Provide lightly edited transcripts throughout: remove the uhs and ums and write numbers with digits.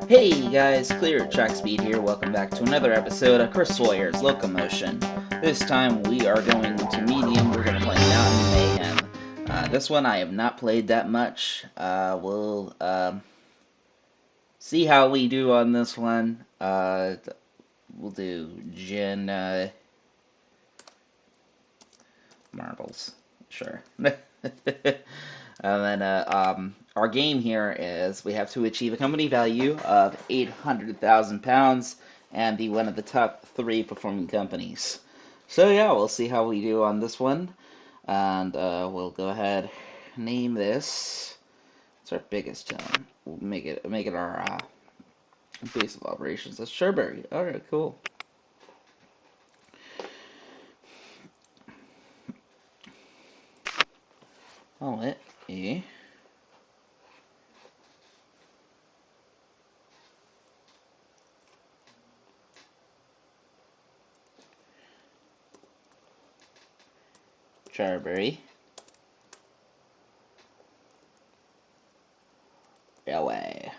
Hey guys, Clear Track Speed here. Welcome back to another episode of Chris Sawyers Locomotion. This time we are going to medium. We're going to play Mountain Mayhem. This one I have not played that much. We'll see how we do on this one. We'll do Gen marbles, sure. And then our game here is we have to achieve a company value of 800,000 pounds and be one of the top 3 performing companies. So yeah, we'll see how we do on this one, and we'll go ahead name this. It's our biggest town. We'll make it our base of operations. That's Sherbury. All right, cool. I'll let you. Sherbury Railway.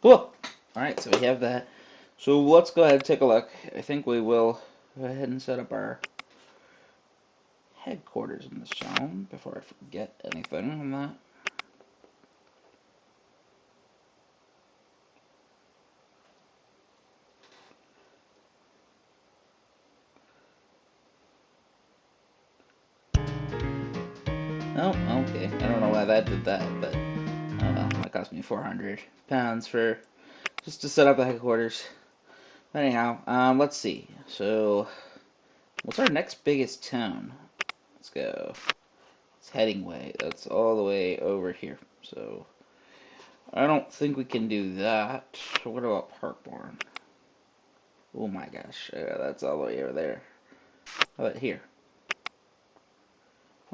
Cool. Alright, so we have that. So let's go ahead and take a look. I think we will go ahead and set up our headquarters in this town before I forget anything on that. Oh, okay. I don't know why that did that, but oh well, that cost me 400 pounds for just to set up the headquarters. But anyhow, let's see. So, what's our next biggest town? Let's go. It's Headingway. That's all the way over here. So, I don't think we can do that. What about Parkbourne? Oh my gosh, that's all the way over there. How about here?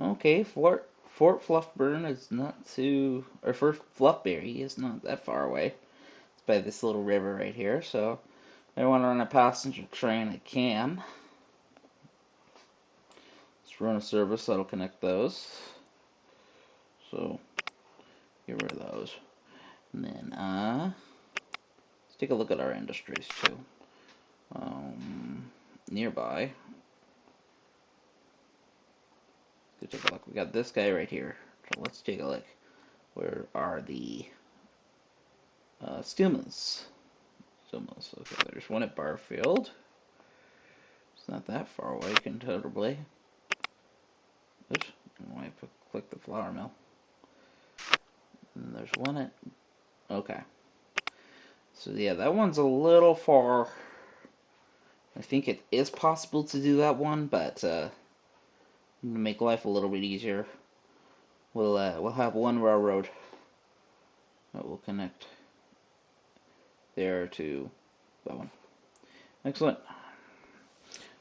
Okay, Fort Fluffburn is not too, or Fort Fluffberry is not that far away. It's by this little river right here, so if I want to run a passenger train, I can. Let's run a service that'll connect those. So, get rid of those. And then, let's take a look at our industries too. Nearby. Let's take a look. We got this guy right here. So let's take a look. Where are the steel mills? Steel mills. Okay, there's one at Barfield. It's not that far away, considerably. Oops. I click the flour mill. And there's one at. Okay. So yeah, that one's a little far. I think it is possible to do that one, but to make life a little bit easier, we'll have one railroad that will connect there to that one. Excellent.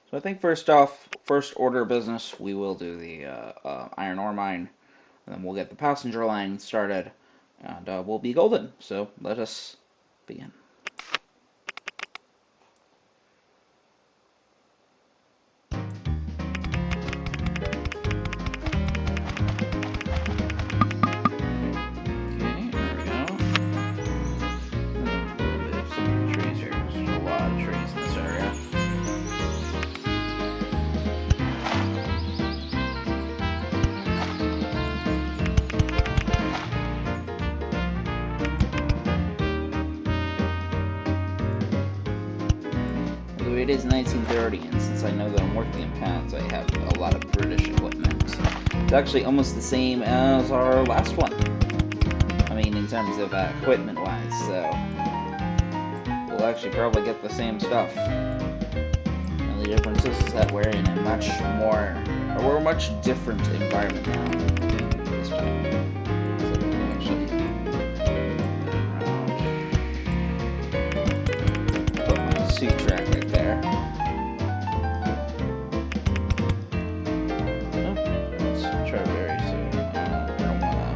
So I think first off, first order of business, we will do the iron ore mine, and then we'll get the passenger line started, and we'll be golden. So let us begin. It is 1930, and since I know that I'm working in pounds, I have a lot of British equipment. It's actually almost the same as our last one. I mean, in terms of equipment-wise, so we'll actually probably get the same stuff. The only difference is that we're in a much different environment now this time. So we'll actually put my suit track right there. Oh, let's try very soon. I don't wanna.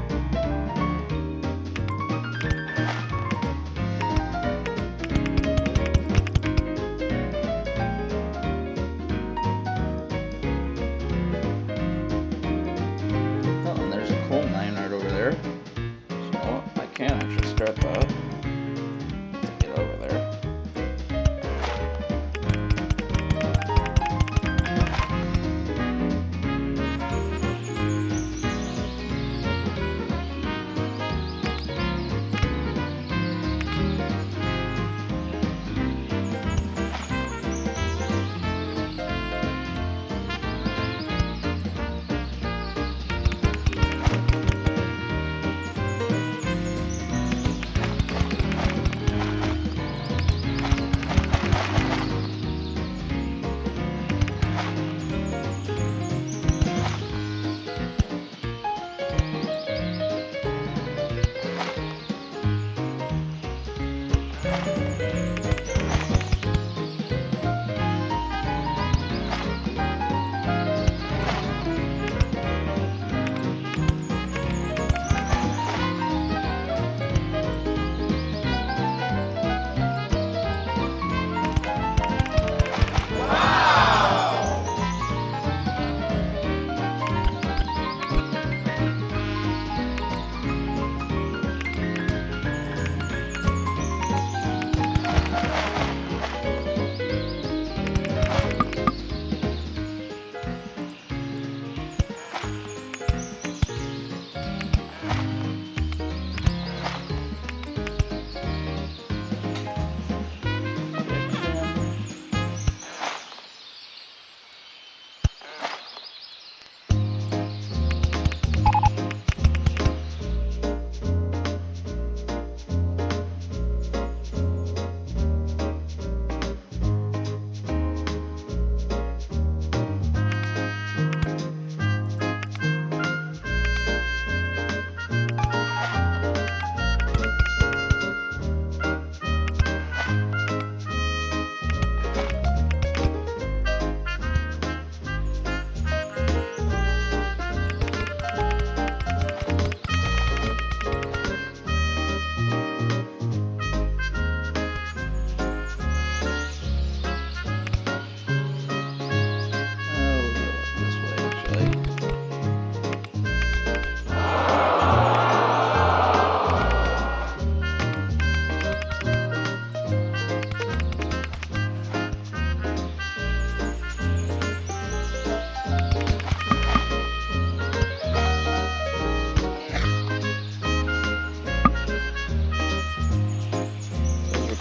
Oh, and there's a coal mine right over there. So I can actually start that.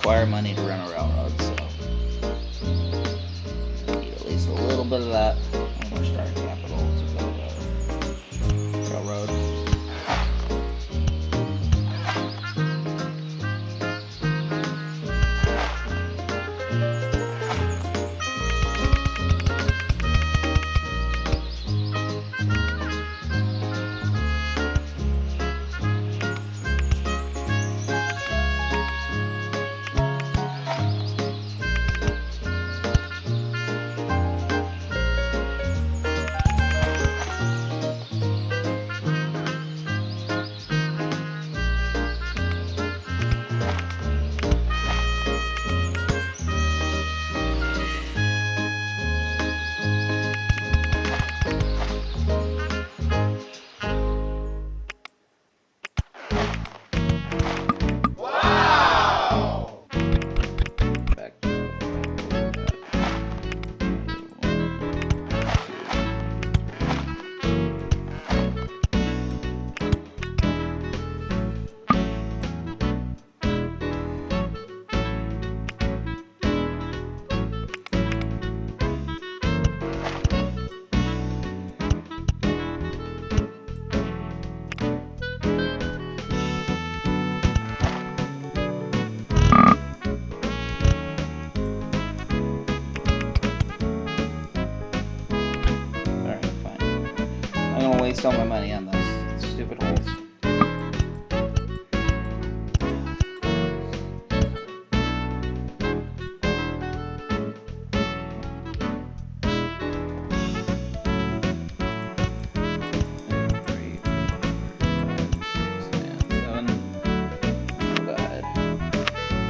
require money to run a railroad, so need at least a little bit of that when we're starting capital to build a railroad. Waste all my money on those stupid holes.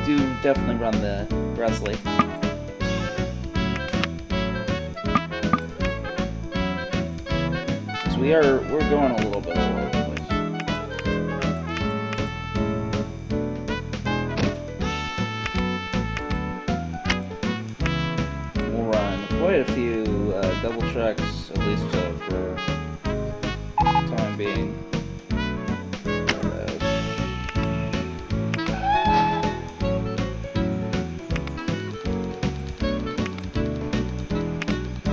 Do definitely run the Bresley. We're going a little bit all over the place. We'll run quite a few double checks, at least for the time being.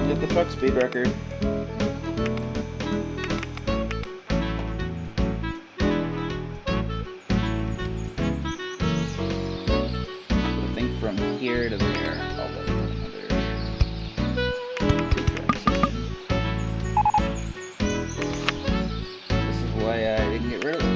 Hit the truck speed record. Here to there, although another 2 track section. This is why I didn't get rid of it.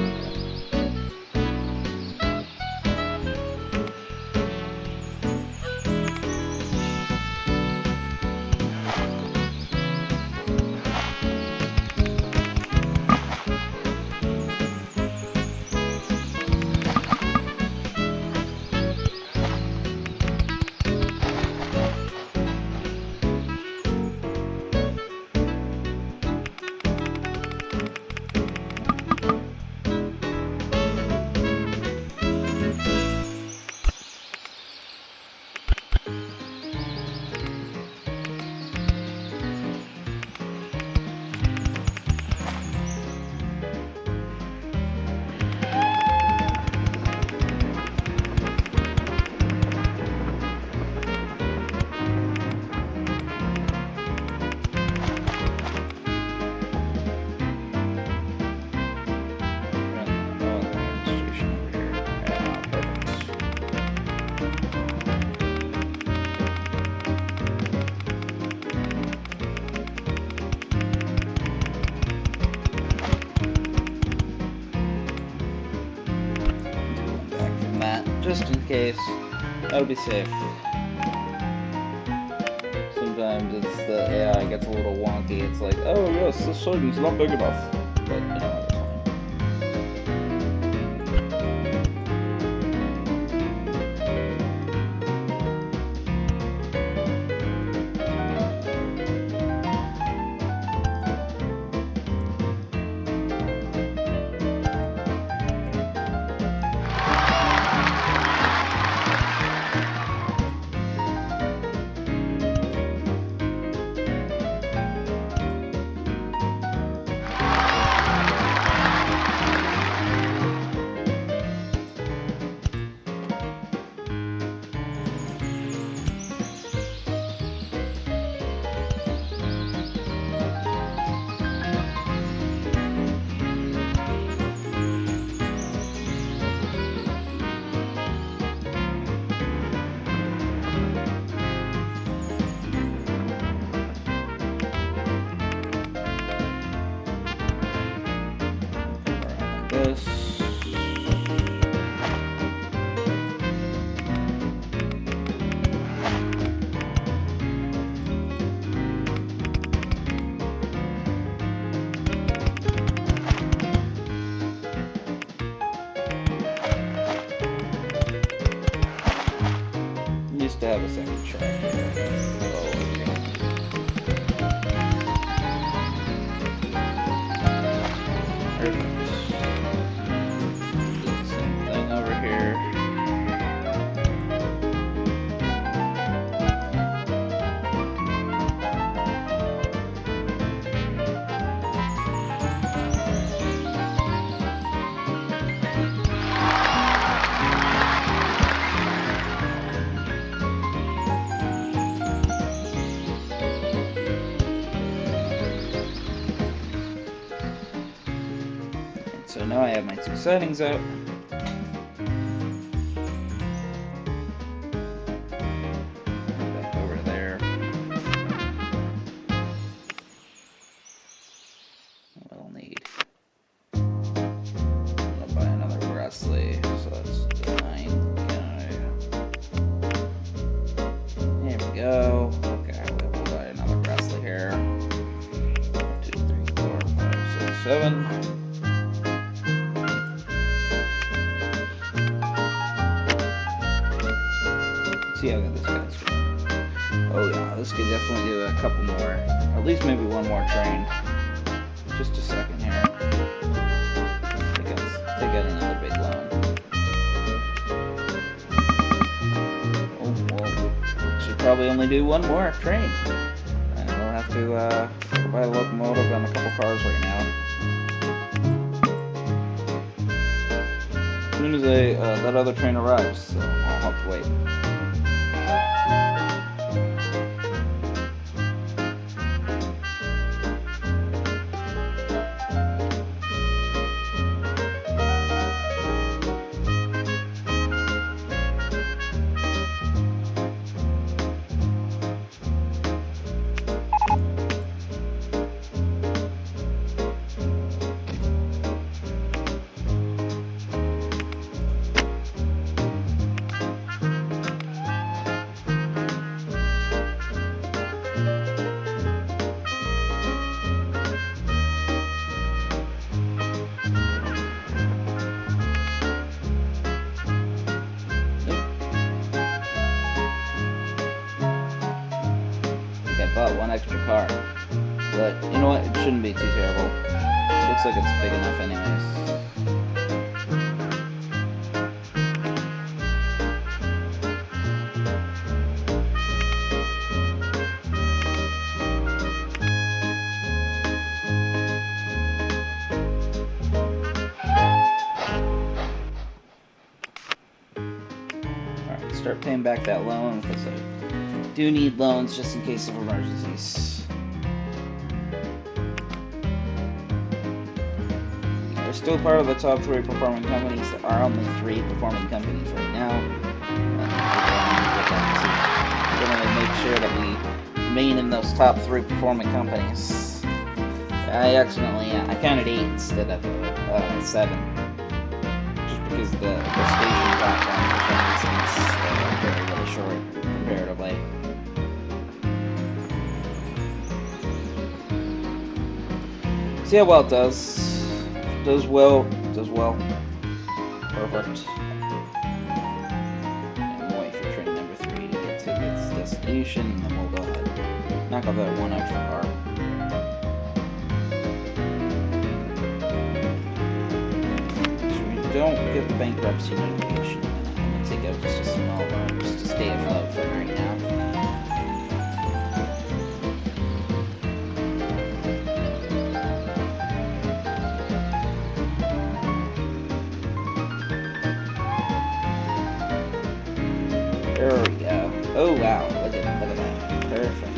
Just in case, that would be safe. Sometimes it's the AI gets a little wonky. It's like, oh yes, this soybean's not big enough. But you know, that's fine. to have a second track here. Perfect. Do the same thing over here. So now I have my two settings out. Back over there. We'll need. I'm gonna buy another Presley, so that's 9. There we go. Okay, we'll buy another Presley here. 1, 2, 3, 4, 5, 6, 7. See how good this guy's doing. Oh yeah, this could definitely do a couple more. At least maybe one more train. Just a second here. Take out another big loan. Oh, well, should probably only do one more train. And we'll have to buy a locomotive and a couple cars right now. As soon as that other train arrives, so I'll have to wait. Bought one extra car, but you know what, it shouldn't be too terrible. Looks like it's big enough anyways. Alright, start paying back that loan because I do need loans just in case of emergencies. We're still part of the top 3 performing companies. There are only 3 performing companies right now. We're going to make sure that we remain in those top 3 performing companies. I counted 8 instead of 7. Just because the station platforms for some reasons are really short comparatively. See how well it does. Does well. Perfect. And we'll wait for train number 3 to get to its destination, and then we'll go ahead and knock off that one extra car. So we don't get the bankruptcy notification. I'm going to take out just a small loan just to stay afloat for right now. There we go. Oh wow, look at that. Perfect.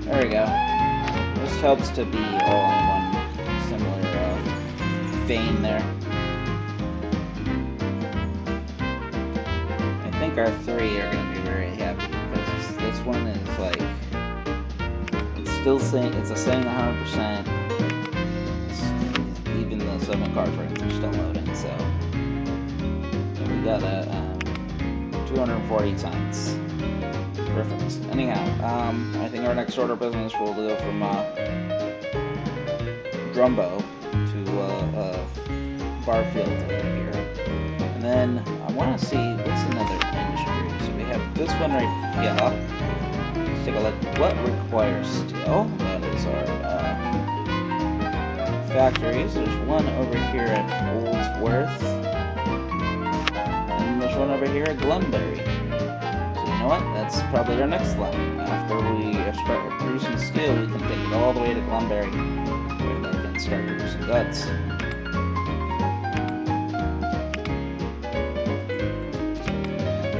There we go. This helps to be all in one similar vein there. I think our 3 are going to be very happy because this one is like, it's still saying, it's saying 100%, even though 7 car trains are still loading, so we got a 240 tons. Perfect. Anyhow, I think our next order of business will go from Drumbo to Barfield over here. And then I want to see what's another industry. So we have this one right here. Let's take a look. What requires steel? That is our factories. There's one over here at Oldsworth. And there's one over here at Glumberry. So you know what? That's probably our next one. After we start producing steel, we can take it all the way to Glumberry, where they can start producing goods.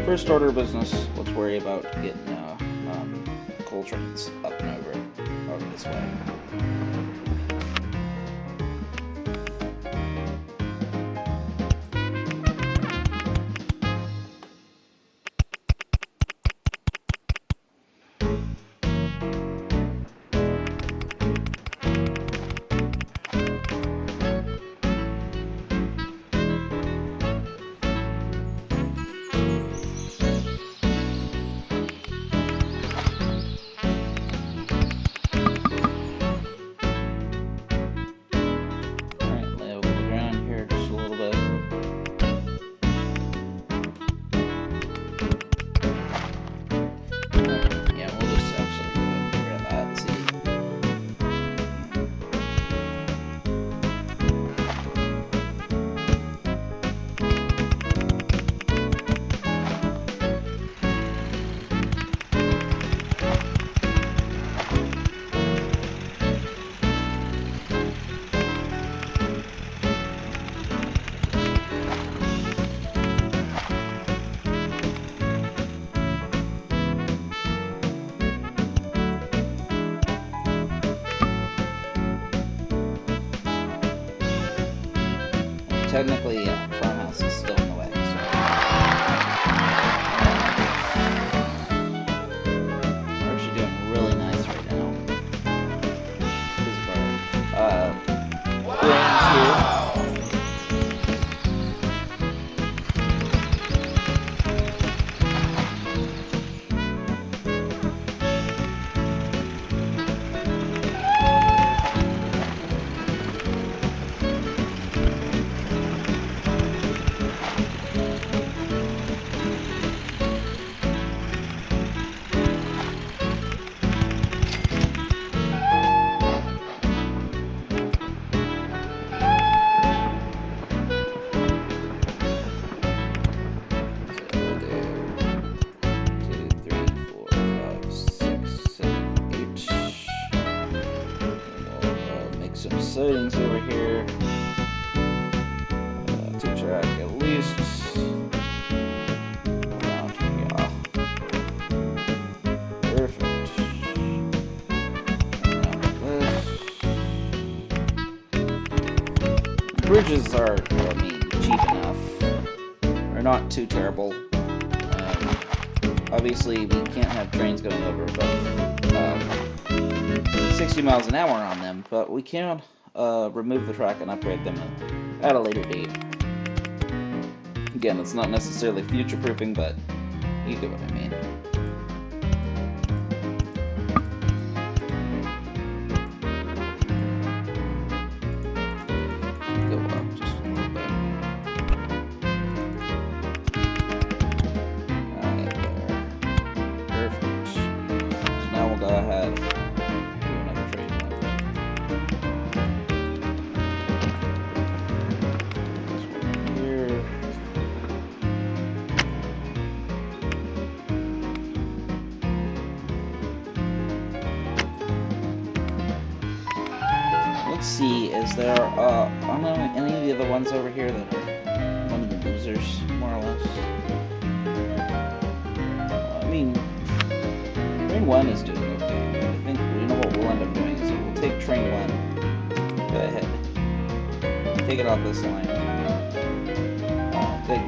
First order of business, let's worry about getting coal trains up and over this way. Technically, yeah, farmhouse is still in the way. So we're actually doing really nice right now because of our grains here. Sidings over here. 2-track at least. Around here. Perfect. Around this. Bridges are, I mean, cheap enough. They're not too terrible. Obviously, we can't have trains going over above 60 miles an hour on them, but we can remove the track and upgrade them at a later date. Again, it's not necessarily future-proofing, but you get what I mean. Go up just a little bit. Right there. Perfect. So now we'll go ahead. Let's see, is there, I don't know, any of the other ones over here that are one of the losers, more or less? I mean, train 1 is doing okay. I think, you know what we'll end up doing is we'll take train 1, go ahead, take it off this line,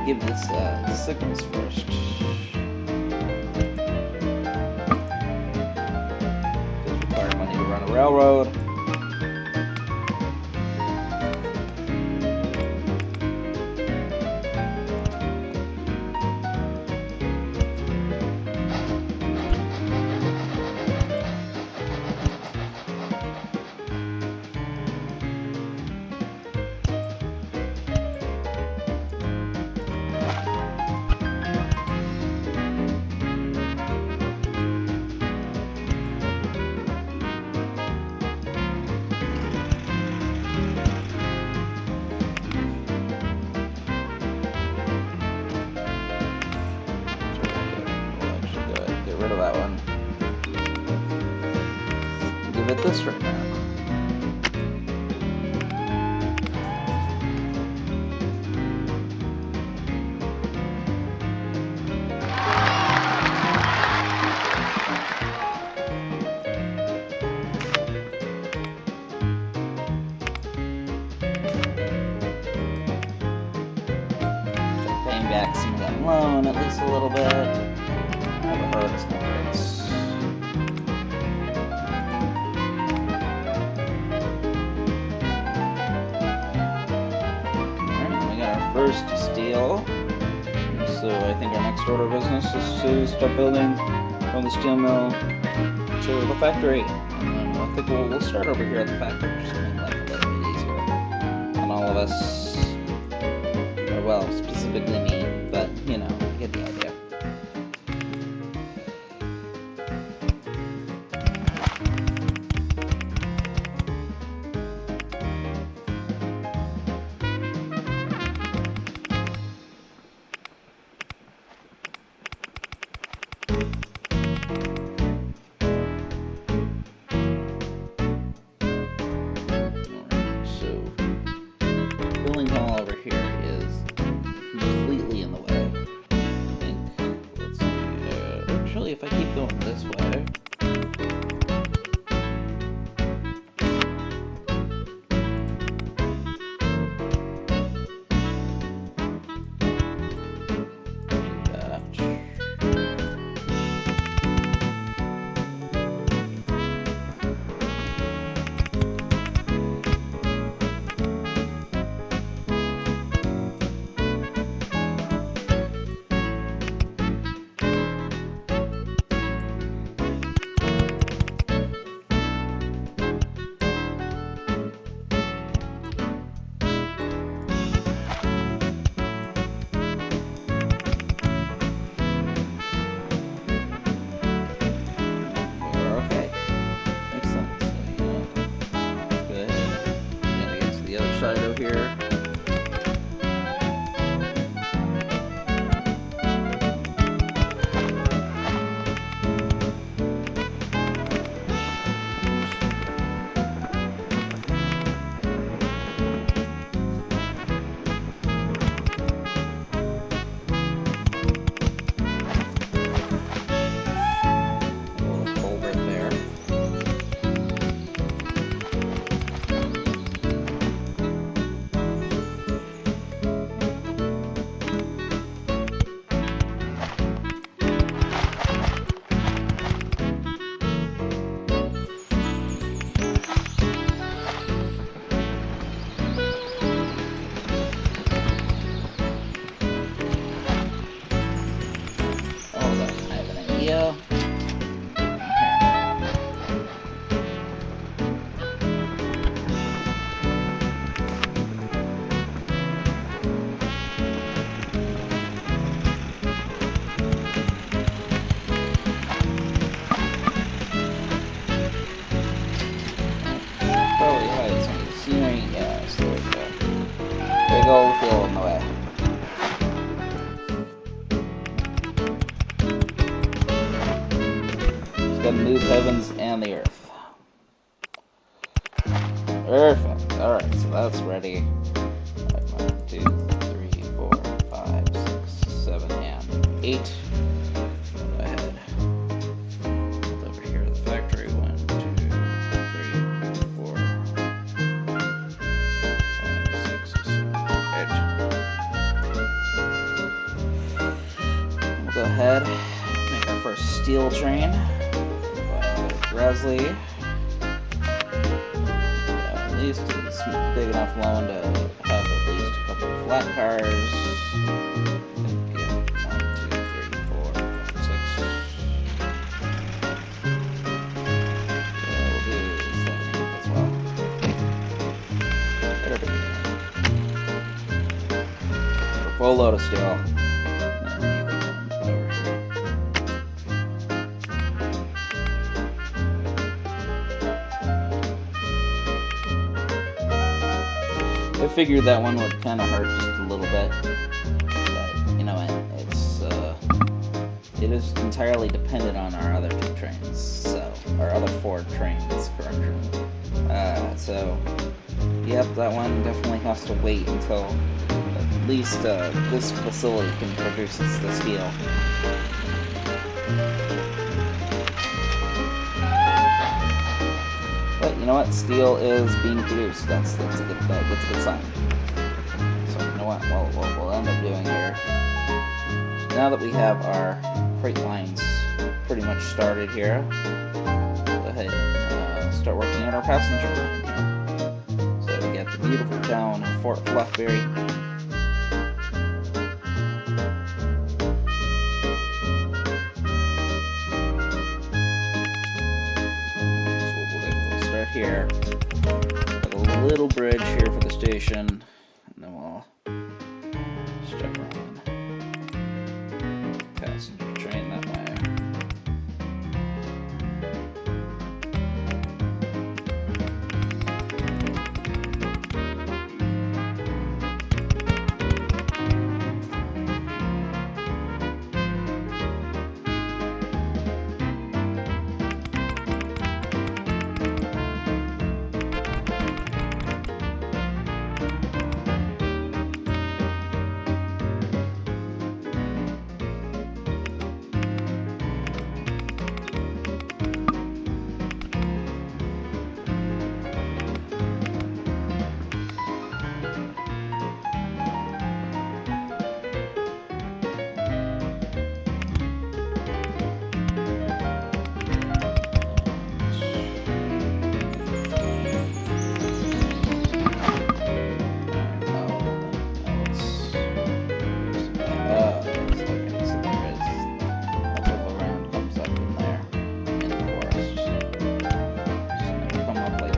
give this the signals first. Does require money to run a railroad. this right now. Paying back some of that loan at least a little bit. Never hurts, never hurts. Alright, we got our first steel. So I think our next order of business is to start building from the steel mill to the factory. And I think we'll start over here at the factory, just to make life a little bit easier on all of us. Or, well, specifically me, but, you know, you get the idea. If I keep going this way, here. Move heavens and the earth. Perfect. Alright, so that's ready. 1, 2, 3, 4, 5, 6, 7, and 8. Go ahead. Over here at the factory. 1, 2, 3, 4, 5, 6, 7, 8. We'll go ahead and make our first steel train. Grasley, at least it's big enough loan to have at least a couple of flat cars. Get 1, 2, 3, 4, 5, 6. We'll do 7, 8 as well. We're full load of steel. I figured that one would kind of hurt just a little bit, but you know, it is entirely dependent on our other 2 trains, so our other 4 trains, correction. So, yep, that one definitely has to wait until at least this facility can produce the steel. But you know what? Steel is being produced. That's a good sign. So you know what? We'll end up doing here. Now that we have our freight lines pretty much started here, go ahead and start working on our passenger line here. So we got the beautiful town of Fort Fluffberry. So what we'll do, we'll start here. Got a little bridge here for the station, and then we'll start running passenger train that way.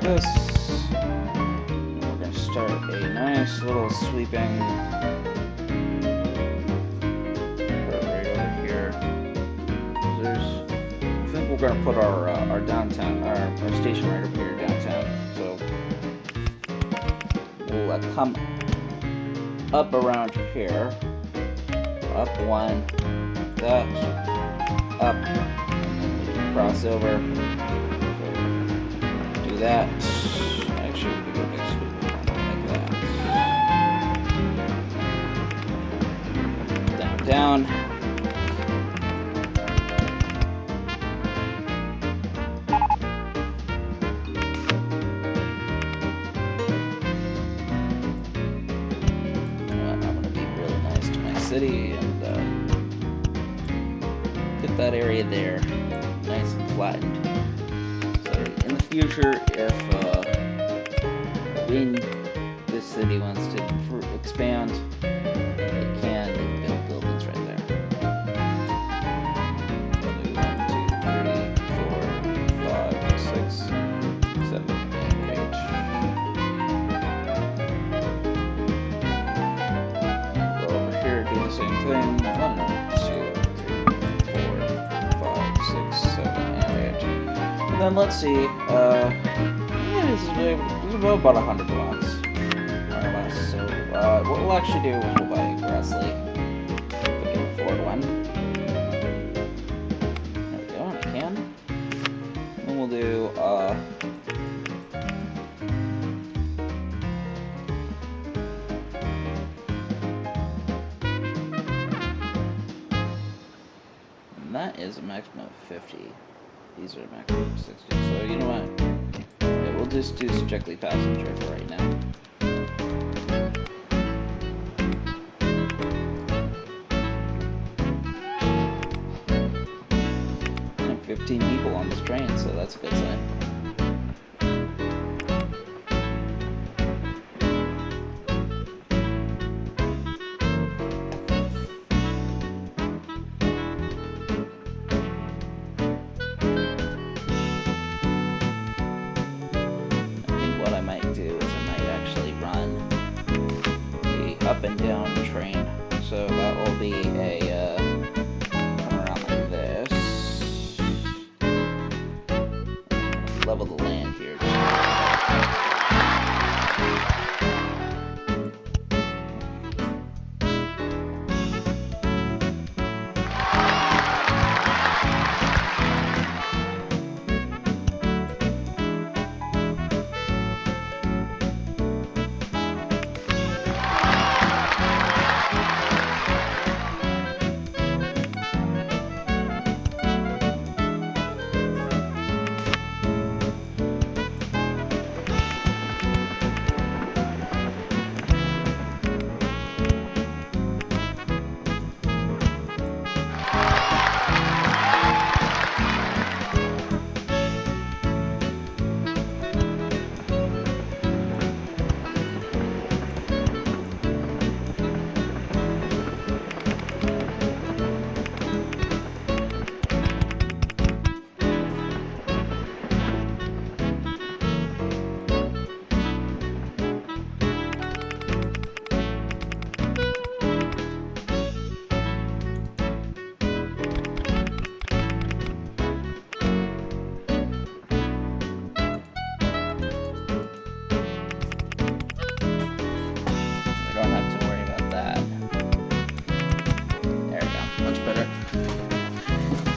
This. We're going to start a nice little sweeping right over here. I think we're going to put our downtown, our station right over here downtown. So we'll come up around here, up one, that, up, and then we can cross over. That. Actually, we go next week like that. Down. I'm gonna be really nice to my city and get that area there nice and flattened. In the future, if this city wants to expand, it can build buildings right there. 1, 2, 3, 4, 5, 6, 7, 8, 8. Go over here, do the same thing. 1, 2, 3, 4, 5, 6, 7, and 8. And then let's see. This is about 100 blocks, more or less. So what we'll actually do is we'll buy a grass lake if we can afford one. There we go, and I can. And then we'll do and that is a maximum of 50. These are a maximum of 60. So you know what? Yeah, we'll just do strictly passenger for right now. 15 people on this train, so that's a good sign. Up and down train, so that will be a come around like this, level the land here.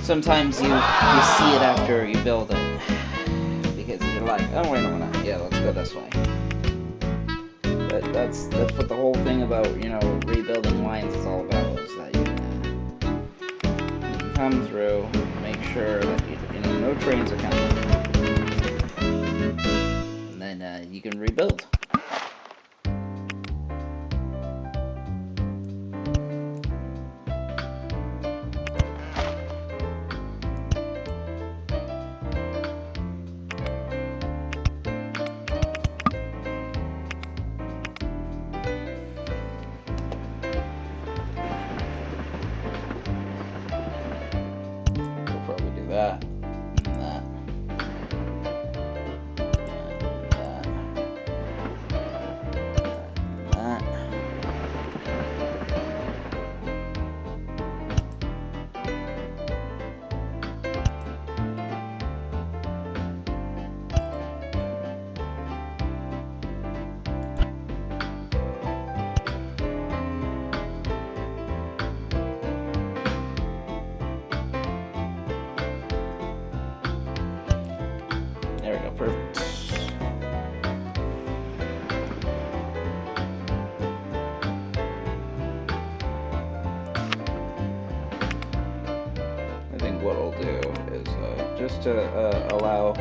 sometimes you see it after you build it, because you're like, oh wait a minute, yeah, let's go this way. But that's what the whole thing about, you know, rebuilding lines is all about, is that you can come through, make sure that you know no trains are coming, and then you can rebuild. That, and that, and that. There we go, perfect. I think what I'll do is just to allow to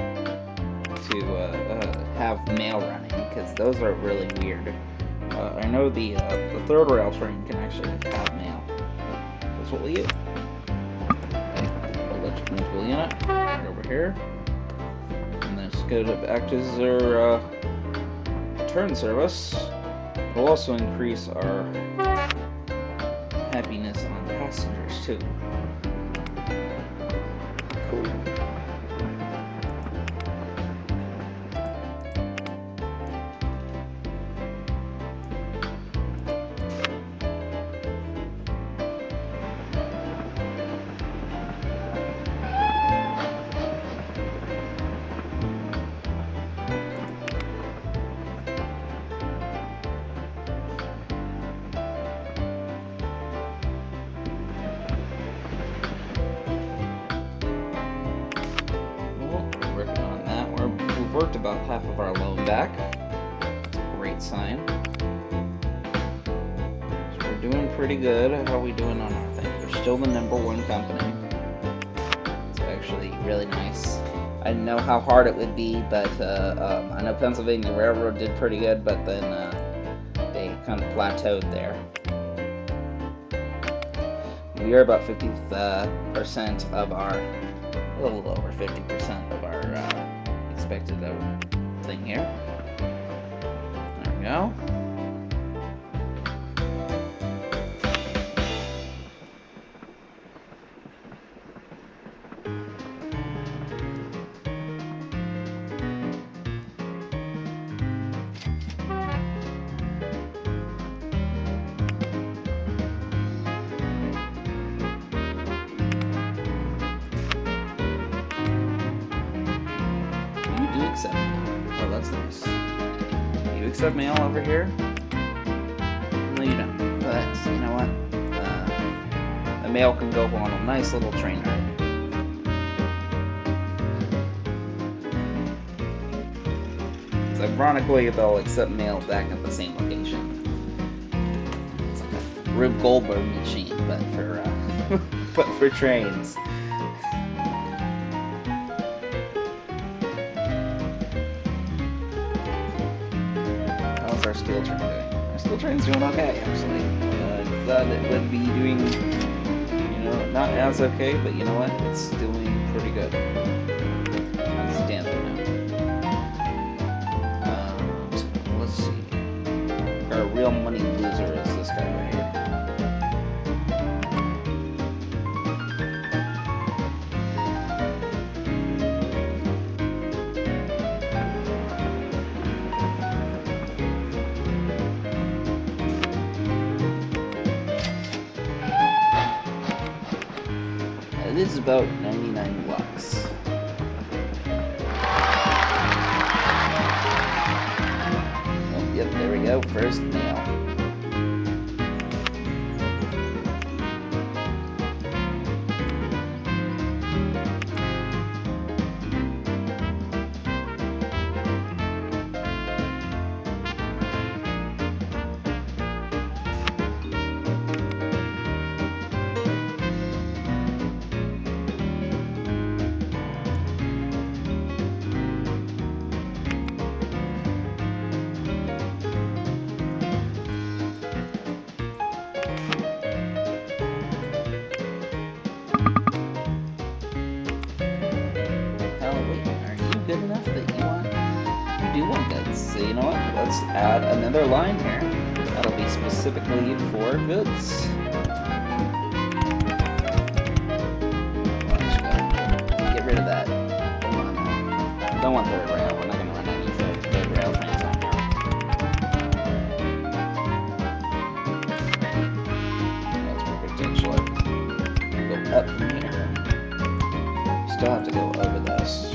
have mail running, because those are really weird. I know the third rail train can actually have mail. That's what we'll use. Okay, electric multiple unit, right over here. Let's go to back to their turn service. We'll also increase our happiness on passengers too. Cool. Worked about half of our loan back. Great sign. So we're doing pretty good. How are we doing on our thing? We're still the #1 company. It's actually really nice. I didn't know how hard it would be, but I know Pennsylvania Railroad did pretty good, but then they kind of plateaued there. We are about 50% of our, a little over 50% of our expected thing here. There we go. Accept mail. Oh, that's nice. You accept mail over here? No, you don't. But you know what? The mail can go on a nice little train ride. It's ironically they'll accept mail back at the same location. It's like a Rube Goldberg machine, but for but for trains. Our steel train doing? Our steel train's doing okay, actually. I thought it would be doing, you know, not as okay, but you know what? It's doing pretty good. It's standing now. Let's see. Our real money loser is this guy right here. It is about 99 bucks. Oh, yep, there we go. First mail. add another line here. That'll be specifically for goods. Get rid of that. Don't want third rail. We're not going to run any third rail trains on here. That's perfect, actually. Go up from here. Still have to go over this.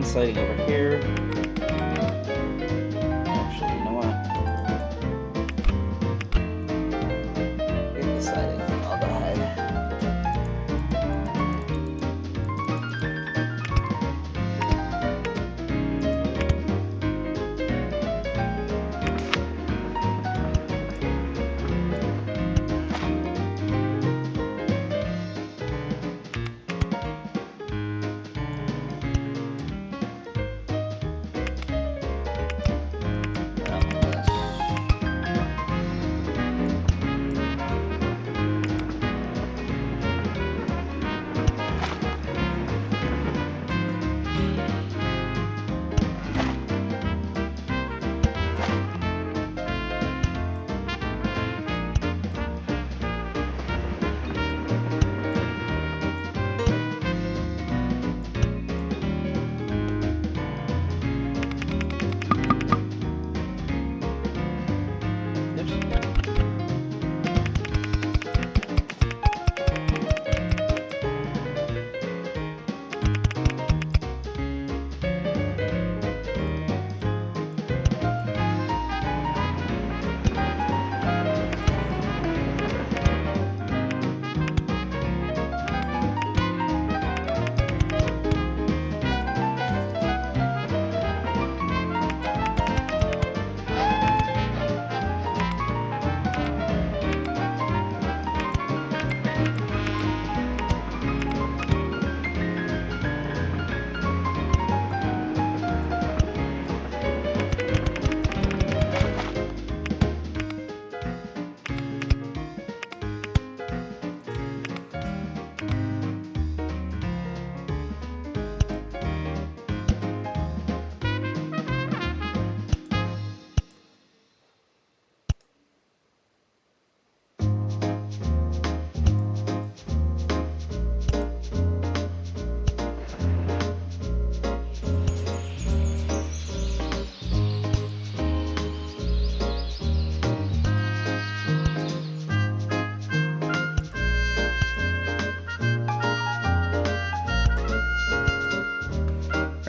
Siding over here. Actually, you know what? Get the siding. I'll go ahead.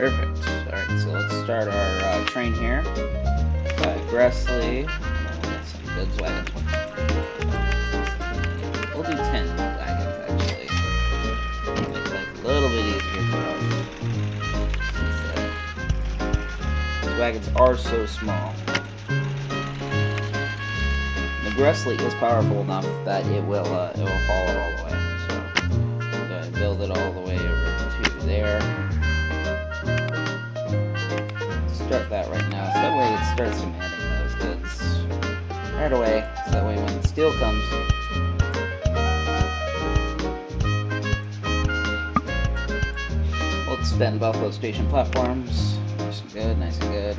Perfect. Alright, so let's start our train here. Grassley. Some goods wagons. We'll do 10 wagons, actually. Make life a little bit easier for us. These wagons are so small. The Grassley is powerful enough that it will haul it all the way. So, I'm going to build it all the way over to there. Start that right now, so that way it starts demanding those goods right away, so that way when the steel comes, we'll expand Buffalo Station platforms. Nice and good, nice and good.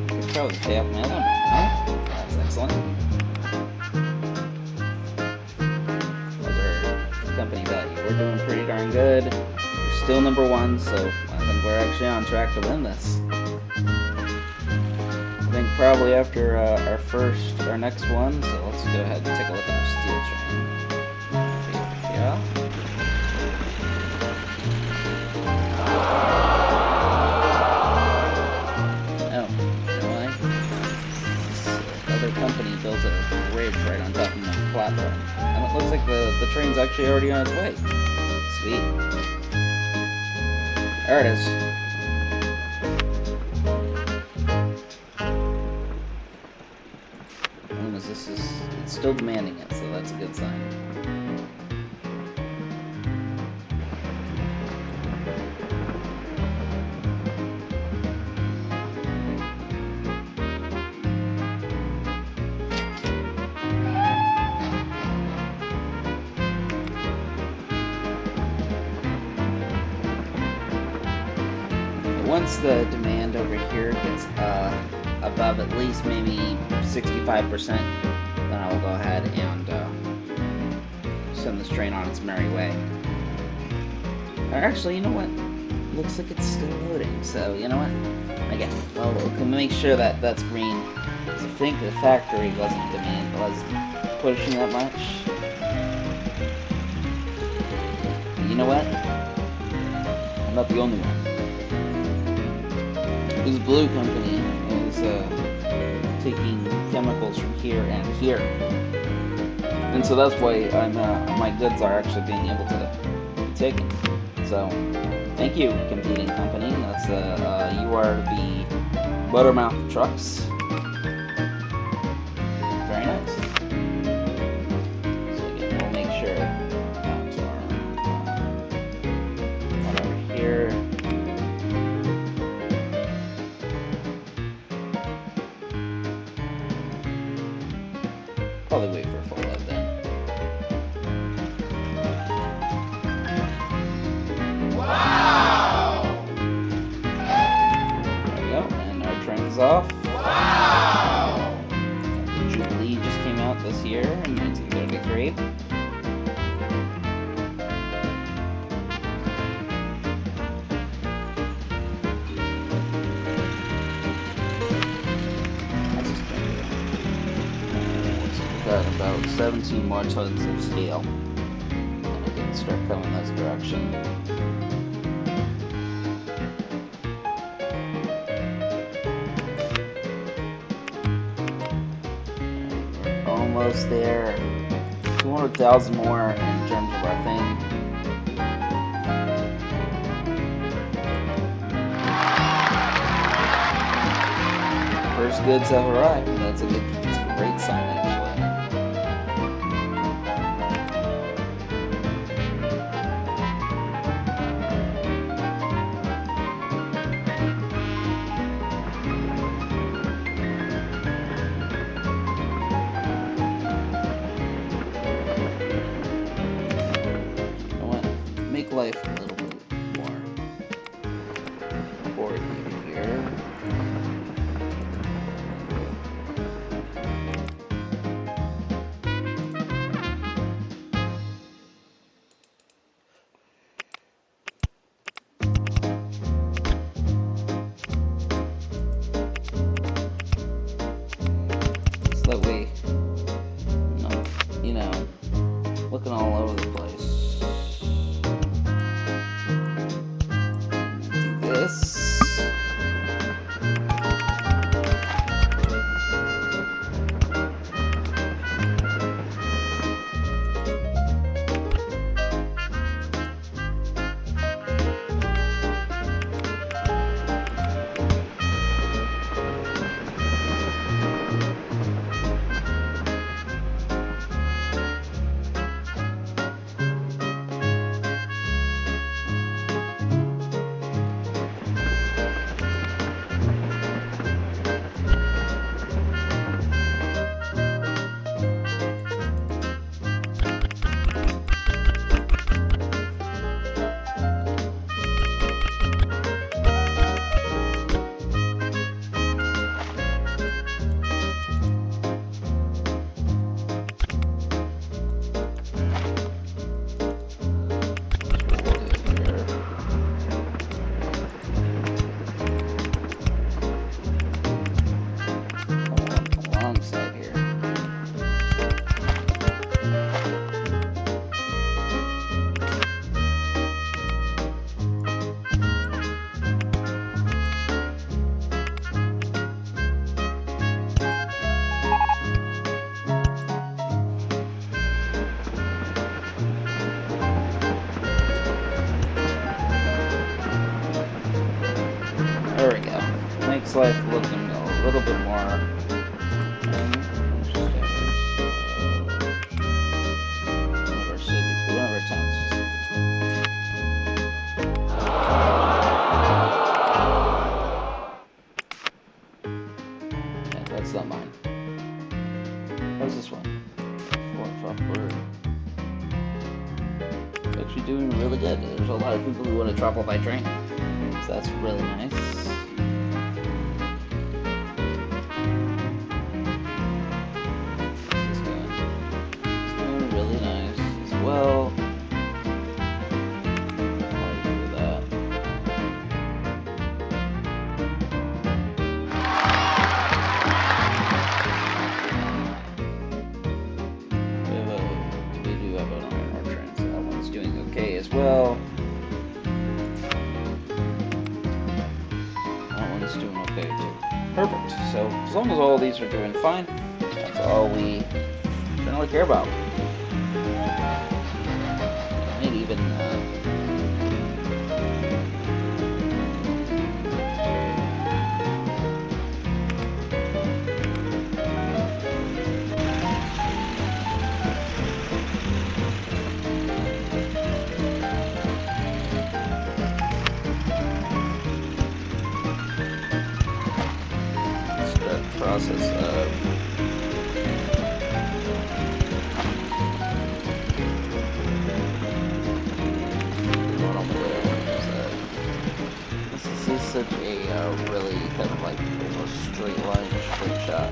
Could probably pay off my other one, huh? That's excellent. Company value. We're doing pretty darn good. We're still #1, so I think we're actually on track to win this. I think probably after our next one, so let's go ahead and take a look at our steel train. Yeah. Oh, you know why? This other company built a bridge right on top of my platform. And it looks like the train's actually already on its way. Sweet. There it is. It's still demanding it, so that's a good sign. Once the demand over here gets above at least maybe 65%, then I will go ahead and send this train on its merry way. Or actually, you know what? Looks like it's still loading, so you know what? Again, well, we'll make sure that that's green. Because I think the factory wasn't pushing that much. But you know what? I'm not the only one. This blue company is taking chemicals from here and here, and so that's why my goods are actually being able to be taken. So, thank you, competing company. That's you are the Buttermouth trucks. Very nice. So again, we'll make sure that's our one over here. Probably wait for a full load then. Wow! There we go, and our train's off. Wow! The Jubilee just came out this year in 1933. Got about 17 more tons of steel, and I can start coming this direction. We're almost there. 200,000 more in terms of our thing. First goods have arrived. That's a great sign, actually. Make life a little bit more for you here. life looking a little bit more one of our towns. Yeah, that's not mine. How's this one? It's actually doing really good. There's a lot of people who want to travel by train, so that's really nice. Well, we do have an iron ore train, so that one's doing okay as well. That one's doing okay too. Perfect. So as long as all these are doing fine, that's all we generally care about. I might even start the process of this is such a really kind of like almost straight line, straight shot.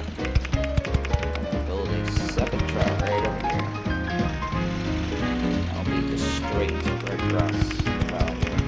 I'm gonna build a second track right over here. I'll be just straight right across the valley here.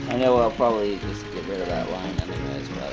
I know I'll probably just get rid of that line anyways, but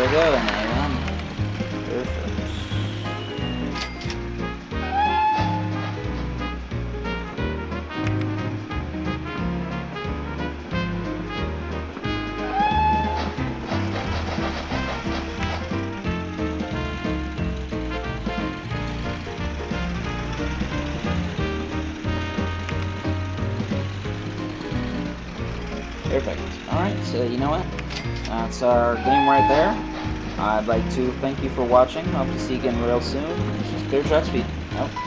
we go, and I won. Perfect. Perfect. Alright, so you know what? That's our game right there. I'd like to thank you for watching. Hope to see you again real soon. This is Clear Track Speed. Out.